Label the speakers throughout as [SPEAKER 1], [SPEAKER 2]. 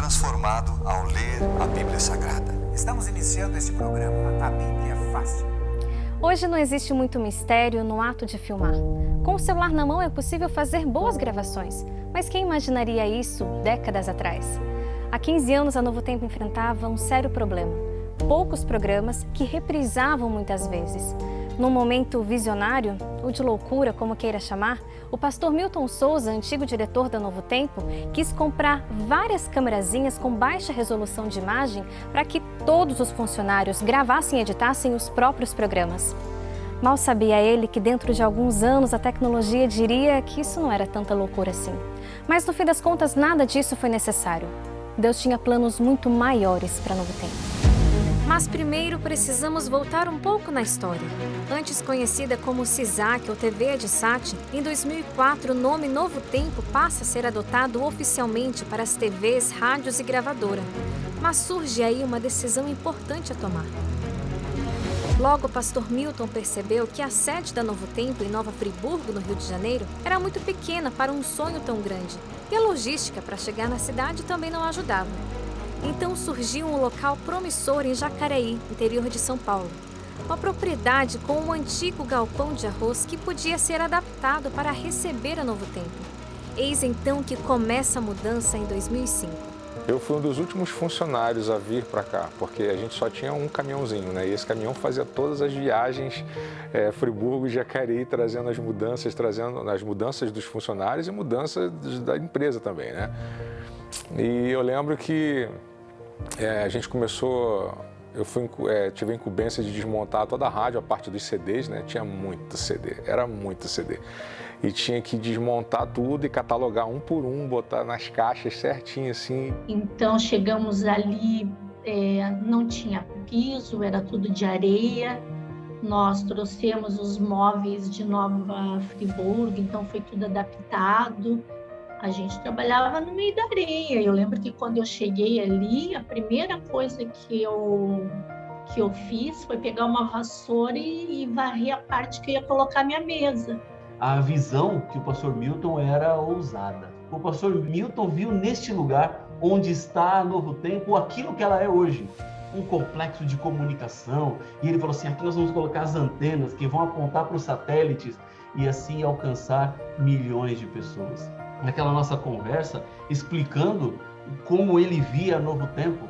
[SPEAKER 1] transformado ao ler a Bíblia Sagrada.
[SPEAKER 2] Estamos iniciando este programa, A Bíblia é Fácil.
[SPEAKER 3] Hoje não existe muito mistério no ato de filmar. Com o celular na mão é possível fazer boas gravações, mas quem imaginaria isso décadas atrás? Há 15 anos a Novo Tempo enfrentava um sério problema. Poucos programas que reprisavam muitas vezes. Num momento visionário, ou de loucura, como queira chamar, o pastor Milton Souza, antigo diretor da Novo Tempo, quis comprar várias camerazinhas com baixa resolução de imagem para que todos os funcionários gravassem e editassem os próprios programas. Mal sabia ele que dentro de alguns anos a tecnologia diria que isso não era tanta loucura assim. Mas no fim das contas nada disso foi necessário. Deus tinha planos muito maiores para Novo Tempo. Mas primeiro precisamos voltar um pouco na história. Antes conhecida como CISAC ou TV Edsat, em 2004 o nome Novo Tempo passa a ser adotado oficialmente para as TVs, rádios e gravadora. Mas surge aí uma decisão importante a tomar. Logo, o pastor Milton percebeu que a sede da Novo Tempo em Nova Friburgo, no Rio de Janeiro, era muito pequena para um sonho tão grande. E a logística para chegar na cidade também não ajudava. Então surgiu um local promissor em Jacareí, interior de São Paulo. Uma propriedade com um antigo galpão de arroz que podia ser adaptado para receber a Novo Tempo. Eis então que começa a mudança em 2005.
[SPEAKER 4] Eu fui um dos últimos funcionários a vir para cá, porque a gente só tinha um caminhãozinho, né? E esse caminhão fazia todas as viagens Friburgo e Jacareí, trazendo as mudanças dos funcionários e mudanças da empresa também, né? E eu lembro que a gente começou, tive a incumbência de desmontar toda a rádio, a parte dos CDs, né? Tinha muito CD, era muito CD. E tinha que desmontar tudo e catalogar um por um, botar nas caixas certinho assim.
[SPEAKER 5] Então chegamos ali, não tinha piso, era tudo de areia. Nós trouxemos os móveis de Nova Friburgo, então foi tudo adaptado. A gente trabalhava no meio da areia. Eu lembro que quando eu cheguei ali, a primeira coisa que eu fiz foi pegar uma vassoura e varrer a parte que eu ia colocar minha mesa.
[SPEAKER 6] A visão que o pastor Milton era ousada. O pastor Milton viu neste lugar onde está a Novo Tempo aquilo que ela é hoje. Um complexo de comunicação. E ele falou assim, aqui nós vamos colocar as antenas que vão apontar para os satélites e assim alcançar milhões de pessoas. Naquela nossa conversa, explicando como ele via Novo Tempo,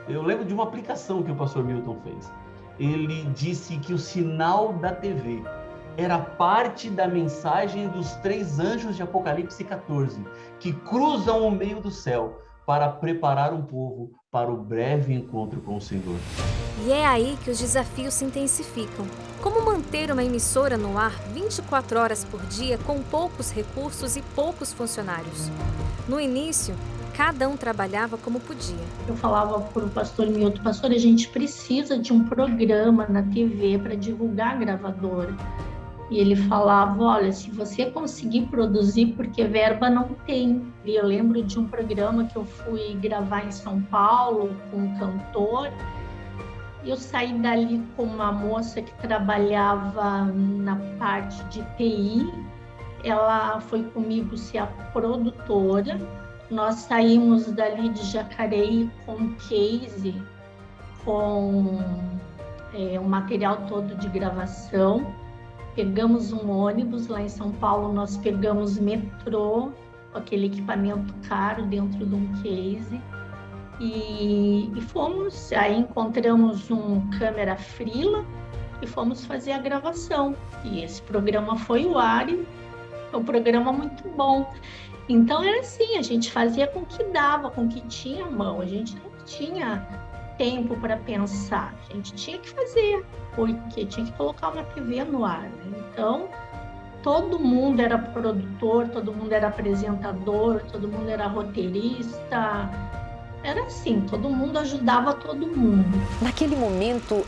[SPEAKER 6] eu lembro de uma aplicação que o pastor Milton fez. Ele disse que o sinal da TV era parte da mensagem dos 3 anjos de Apocalipse 14, que cruzam o meio do céu para preparar um povo para o breve encontro com o Senhor.
[SPEAKER 3] E é aí que os desafios se intensificam. Como manter uma emissora no ar 24 horas por dia com poucos recursos e poucos funcionários? No início, cada um trabalhava como podia.
[SPEAKER 5] Eu falava para o pastor Milton, pastor, a gente precisa de um programa na TV para divulgar a gravadora. E ele falava, olha, se você conseguir produzir, porque verba não tem. E eu lembro de um programa que eu fui gravar em São Paulo com um cantor. Eu saí dali com uma moça que trabalhava na parte de TI. Ela foi comigo ser a produtora. Nós saímos dali de Jacareí com um case, com o material todo de gravação. Pegamos um ônibus lá em São Paulo, nós pegamos metrô, com aquele equipamento caro dentro de um case. E fomos, aí encontramos um câmera Freela e fomos fazer a gravação. E esse programa foi o ar e foi um programa muito bom. Então era assim, a gente fazia com o que dava, com o que tinha à mão. A gente não tinha tempo para pensar, a gente tinha que fazer, porque tinha que colocar uma TV no ar, né? Então, todo mundo era produtor, todo mundo era apresentador, todo mundo era roteirista. Era assim, todo mundo ajudava todo mundo.
[SPEAKER 7] Naquele momento,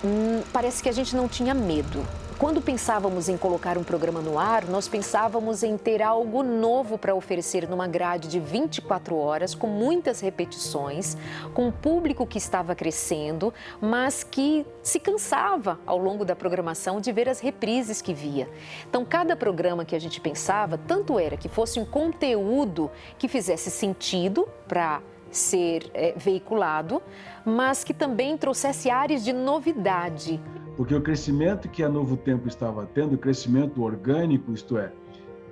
[SPEAKER 7] parece que a gente não tinha medo. Quando pensávamos em colocar um programa no ar, nós pensávamos em ter algo novo para oferecer numa grade de 24 horas, com muitas repetições, com um público que estava crescendo, mas que se cansava ao longo da programação de ver as reprises que via. Então, cada programa que a gente pensava, tanto era que fosse um conteúdo que fizesse sentido para ser veiculado, mas que também trouxesse ares de novidade.
[SPEAKER 8] Porque o crescimento que a Novo Tempo estava tendo, o crescimento orgânico, isto é,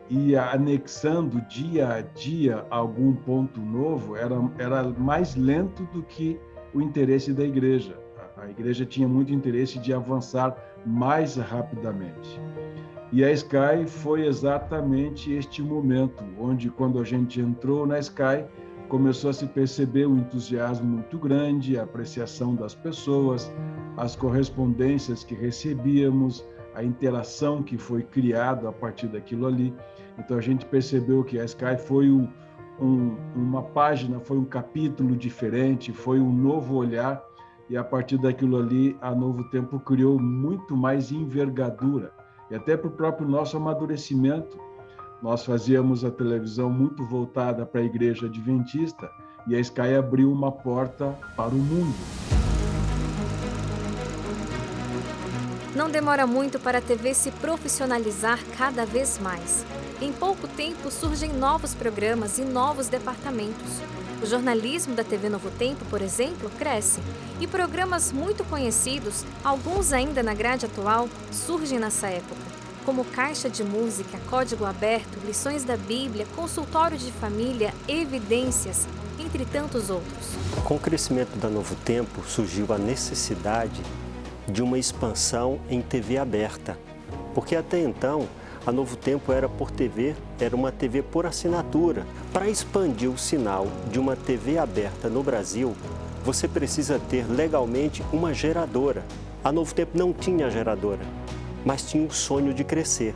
[SPEAKER 8] ia anexando dia a dia algum ponto novo, era mais lento do que o interesse da igreja. A igreja tinha muito interesse de avançar mais rapidamente. E a Sky foi exatamente este momento, onde quando a gente entrou na Sky, começou a se perceber um entusiasmo muito grande, a apreciação das pessoas, as correspondências que recebíamos, a interação que foi criada a partir daquilo ali. Então a gente percebeu que a Sky foi uma página, foi um capítulo diferente, foi um novo olhar, e a partir daquilo ali a Novo Tempo criou muito mais envergadura, e até para o próprio nosso amadurecimento. Nós fazíamos a televisão muito voltada para a igreja adventista, e a Sky abriu uma porta para o mundo.
[SPEAKER 3] Não demora muito para a TV se profissionalizar cada vez mais. Em pouco tempo surgem novos programas e novos departamentos. O jornalismo da TV Novo Tempo, por exemplo, cresce. E programas muito conhecidos, alguns ainda na grade atual, surgem nessa época, como Caixa de Música, Código Aberto, Lições da Bíblia, Consultório de Família, Evidências, entre tantos outros.
[SPEAKER 9] Com o crescimento da Novo Tempo, surgiu a necessidade de uma expansão em TV aberta, porque até então a Novo Tempo era uma TV por assinatura. Para expandir o sinal de uma TV aberta no Brasil, você precisa ter legalmente uma geradora. A Novo Tempo não tinha geradora, mas tinha o sonho de crescer.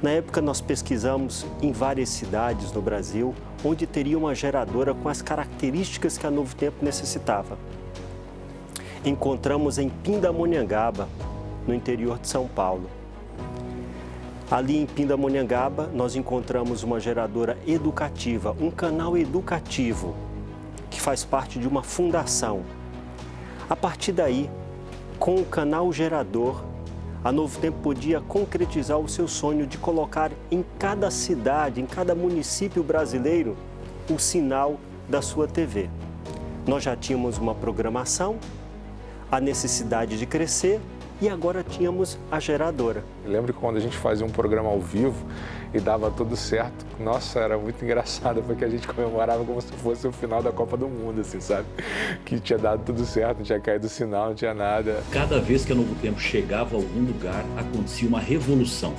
[SPEAKER 9] Na época nós pesquisamos em várias cidades no Brasil onde teria uma geradora com as características que a Novo Tempo necessitava. Encontramos em Pindamonhangaba, no interior de São Paulo. Ali em Pindamonhangaba, nós encontramos uma geradora educativa, um canal educativo, que faz parte de uma fundação. A partir daí, com o canal gerador, a Novo Tempo podia concretizar o seu sonho de colocar em cada cidade, em cada município brasileiro, o sinal da sua TV. Nós já tínhamos uma programação, a necessidade de crescer, e agora tínhamos a geradora.
[SPEAKER 4] Eu lembro que quando a gente fazia um programa ao vivo e dava tudo certo, nossa, era muito engraçado, porque a gente comemorava como se fosse o final da Copa do Mundo, assim, sabe? Que tinha dado tudo certo, não tinha caído o sinal, não tinha nada.
[SPEAKER 10] Cada vez que a Novo Tempo chegava a algum lugar, acontecia uma revolução.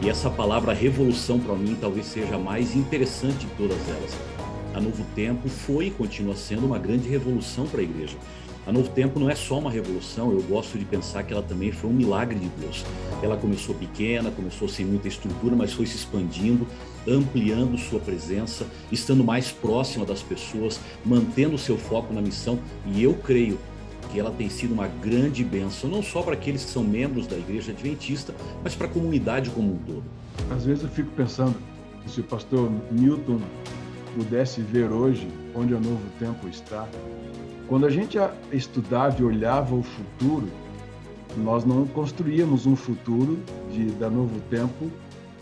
[SPEAKER 10] E essa palavra revolução, para mim, talvez seja a mais interessante de todas elas. A Novo Tempo foi e continua sendo uma grande revolução para a igreja. A Novo Tempo não é só uma revolução, eu gosto de pensar que ela também foi um milagre de Deus. Ela começou pequena, começou sem muita estrutura, mas foi se expandindo, ampliando sua presença, estando mais próxima das pessoas, mantendo seu foco na missão, e eu creio que ela tem sido uma grande bênção, não só para aqueles que são membros da Igreja Adventista, mas para a comunidade como um todo.
[SPEAKER 8] Às vezes eu fico pensando, se o pastor Milton pudesse ver hoje onde a Novo Tempo está. Quando a gente estudava e olhava o futuro, nós não construíamos um futuro da Novo Tempo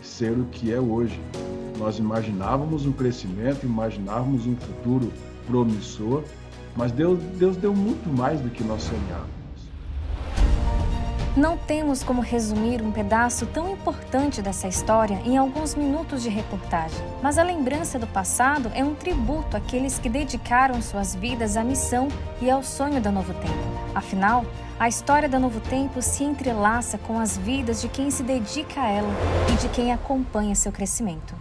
[SPEAKER 8] ser o que é hoje. Nós imaginávamos um crescimento, imaginávamos um futuro promissor, mas Deus deu muito mais do que nós sonhávamos.
[SPEAKER 3] Não temos como resumir um pedaço tão importante dessa história em alguns minutos de reportagem, mas a lembrança do passado é um tributo àqueles que dedicaram suas vidas à missão e ao sonho da Novo Tempo. Afinal, a história da Novo Tempo se entrelaça com as vidas de quem se dedica a ela e de quem acompanha seu crescimento.